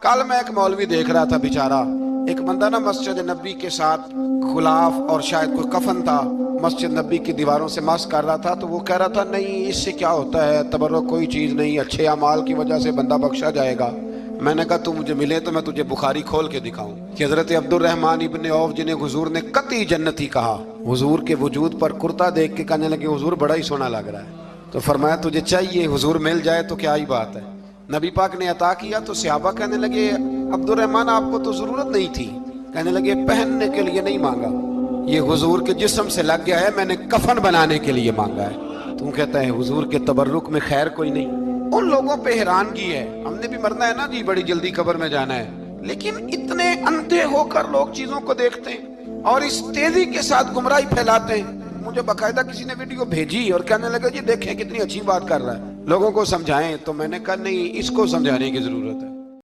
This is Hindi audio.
कल मैं एक मौलवी देख रहा था, बेचारा एक बंदा ना मस्जिद नबी के साथ गुलाफ और शायद कोई कफन था, मस्जिद नबी की दीवारों से मस कर रहा था। तो वो कह रहा था नहीं इससे क्या होता है, तबर्रुक कोई चीज़ नहीं, अच्छे अमाल की वजह से बंदा बख्शा जाएगा। मैंने कहा तू मुझे मिले तो मैं तुझे बुखारी खोल के दिखाऊं कि हजरत अब्दुर्रहमान इब्ने औफ जिन्हें हुजूर ने कतई जन्नती कहा, हुजूर के वजूद पर कुर्ता देख के कहने लगे हुजूर बड़ा ही सोना लग रहा है। तो फरमाया तुझे चाहिए, हुजूर मिल जाए तो क्या ही बात है। नबी पाक ने अता किया तो सहाबा कहने लगे अब्दुर्रहमान आपको तो जरूरत नहीं थी। कहने लगे पहनने के लिए नहीं मांगा, ये हुजूर के जिस्म से लग गया है, मैंने कफन बनाने के लिए मांगा है। तुम कहता है हुजूर के तबर्रुक में खैर कोई नहीं। उन लोगों पे हैरानगी है, हमने भी मरना है ना जी, बड़ी जल्दी कब्र में जाना है, लेकिन इतने अंधे होकर लोग चीजों को देखते हैं और इस तेजी के साथ गुमराही फैलाते हैं। मुझे बाकायदा किसी ने वीडियो भेजी और कहने लगा जी देखें कितनी अच्छी बात कर रहा है, लोगों को समझाएं। तो मैंने कहा नहीं, इसको समझाने की जरूरत है।